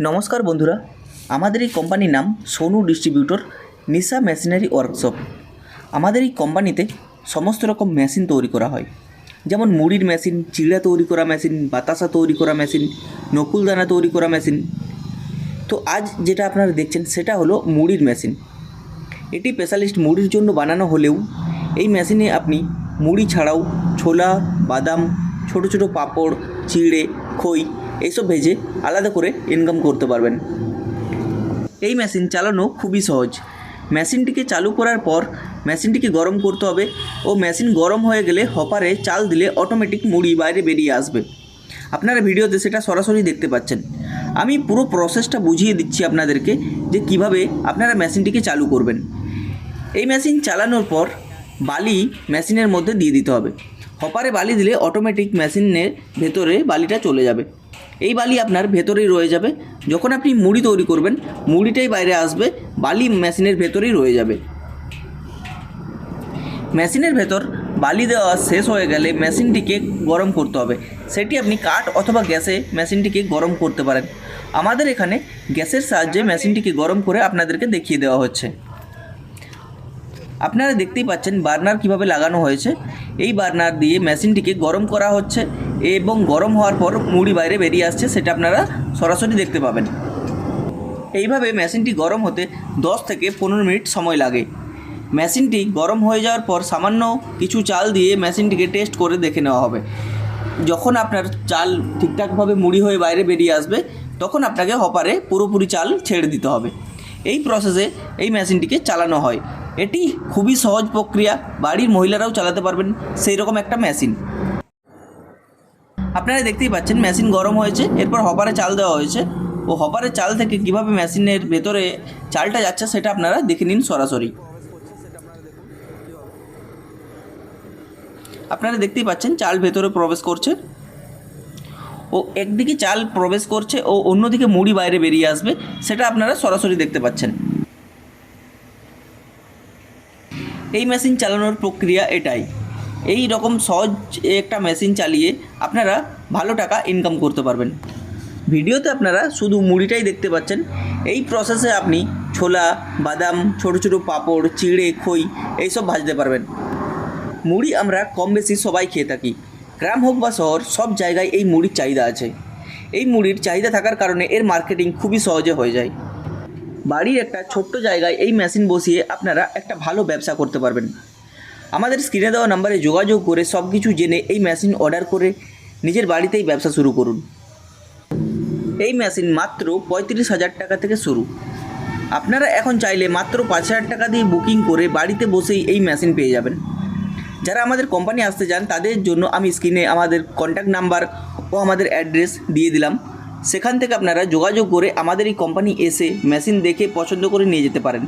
নমস্কার বন্ধুরা, আমাদের এই কোম্পানির নাম সোনু ডিস্ট্রিবিউটর নিশা মেশিনারি ওয়ার্কশপ। আমাদের এই কোম্পানিতে সমস্ত রকম মেশিন তৈরি করা হয়, যেমন মুড়ির মেশিন, চিড়া তৈরি করা মেশিন, বাতাসা তৈরি করা মেশিন, নকুলদানা তৈরি করা মেশিন। তো আজ যেটা আপনারা দেখছেন সেটা হলো মুড়ির মেশিন। এটি স্পেশালিস্ট মুড়ির জন্য বানানো হলেও এই মেশিনে আপনি মুড়ি ছাড়াও ছোলা, বাদাম, ছোট ছোট পাঁপড়, চিড়ে, খই এইসব ভেজে আলাদা করে ইনকাম করতে পারবেন। এই মেশিন চালানো খুবই সহজ। মেশিনটিকে চালু করার পর মেশিনটিকে গরম করতে হবে ও মেশিন গরম হয়ে গেলে হপারে চাল দিলে অটোমেটিক মুড়ি বাইরে বেরিয়ে আসবে। আপনারা ভিডিওতে সেটা সরাসরি দেখতে পাচ্ছেন। আমি পুরো প্রসেসটা বুঝিয়ে দিচ্ছি আপনাদেরকে যে কিভাবে আপনারা মেশিনটিকে চালু করবেন। এই মেশিন চালানোর পর বালি মেশিনের মধ্যে দিয়ে দিতে হবে। হপারে বালি দিলে অটোমেটিক মেশিনের ভেতরে বালিটা চলে যাবে। এই বালি আপনার ভেতরেই রয়ে যাবে। যখন আপনি মুড়ি তৈরি করবেন মুড়িটাই বাইরে আসবে, বালি মেশিনের ভেতরেই রয়ে যাবে। মেশিনের ভেতর বালি দেওয়া শেষ হয়ে গেলে মেশিনটিকে গরম করতে হবে। সেটি আপনি কাঠ অথবা গ্যাসে মেশিনটিকে গরম করতে পারেন। আমাদের এখানে গ্যাসের সাহায্যে মেশিনটিকে গরম করে আপনাদেরকে দেখিয়ে দেওয়া হচ্ছে। আপনারা দেখতেই পাচ্ছেন বার্নার কিভাবে লাগানো হয়েছে। এই বার্নার দিয়ে মেশিনটিকে গরম করা হচ্ছে এবং গরম হওয়ার পর মুড়ি বাইরে বেরিয়ে আসছে, সেটা আপনারা সরাসরি দেখতে পাবেন। এইভাবে মেশিনটি গরম হতে 10 থেকে 15 মিনিট সময় লাগে। মেশিনটি গরম হয়ে যাওয়ার পর সামান্য কিছু চাল দিয়ে মেশিনটিকে টেস্ট করে দেখে নেওয়া হবে। যখন আপনার চাল ঠিকঠাকভাবে মুড়ি হয়ে বাইরে বেরিয়ে আসবে তখন আপনাকে হপারে পুরোপুরি চাল ছেড়ে দিতে হবে। এই প্রসেসে এই মেশিনটিকে চালানো হয়। এটি খুবই সহজ প্রক্রিয়া, বাড়ির মহিলারাও চালাতে পারবেন সেই রকম একটা মেশিন। আপনারা দেখতেই পাচ্ছেন মেশিন গরম হয়েছে, এরপর হপারে চাল দেওয়া হয়েছে ও হপারের চাল থেকে কিভাবে মেশিনের ভেতরে চালটা যাচ্ছে সেটা আপনারা দেখে নিন সরাসরি। আপনারা দেখতেই পাচ্ছেন চাল ভেতরে প্রবেশ করছে ও একদিকে চাল প্রবেশ করছে ও অন্যদিকে মুড়ি বাইরে বেরিয়ে আসবে, সেটা আপনারা সরাসরি দেখতে পাচ্ছেন। এই মেশিন চালানোর প্রক্রিয়া এটাই। এই রকম সহজ একটা মেশিন চালিয়ে আপনারা ভালো টাকা ইনকাম করতে পারবেন। ভিডিওতে আপনারা শুধু মুড়িটাই দেখতে পাচ্ছেন। এই প্রসেসে আপনি ছোলা, বাদাম, ছোট ছোট পাঁপড়, চিড়ে, খই এইসব ভাজতে পারবেন। মুড়ি আমরা কম বেশি সবাই খেয়ে থাকি। গ্রাম হোক বা শহর, সব জায়গায় এই মুড়ির চাহিদা আছে। এই মুড়ির চাহিদা থাকার কারণে এর মার্কেটিং খুবই সহজে হয়ে যায়। বাড়ির একটা ছোট্ট জায়গায় এই মেশিন বসিয়ে আপনারা একটা ভালো ব্যবসা করতে পারবেন। আমাদের স্ক্রিনে দেওয়া নাম্বারে যোগাযোগ করে সব কিছু জেনে এই মেশিন অর্ডার করে নিজের বাড়িতেই ব্যবসা শুরু করুন। এই মেশিন মাত্র 35,000 টাকা থেকে শুরু। আপনারা এখন চাইলে মাত্র 5,000 টাকা দিয়ে বুকিং করে বাড়িতে বসেই এই মেশিন পেয়ে যাবেন। যারা আমাদের কোম্পানি আসতে চান তাদের জন্য আমি স্ক্রিনে আমাদের কন্ট্যাক্ট নাম্বার ও আমাদের অ্যাড্রেস দিয়ে দিলাম। সেখান থেকে আপনারা যোগাযোগ করে আমাদের এই কোম্পানি এসে মেশিন দেখে পছন্দ করে নিয়ে যেতে পারেন।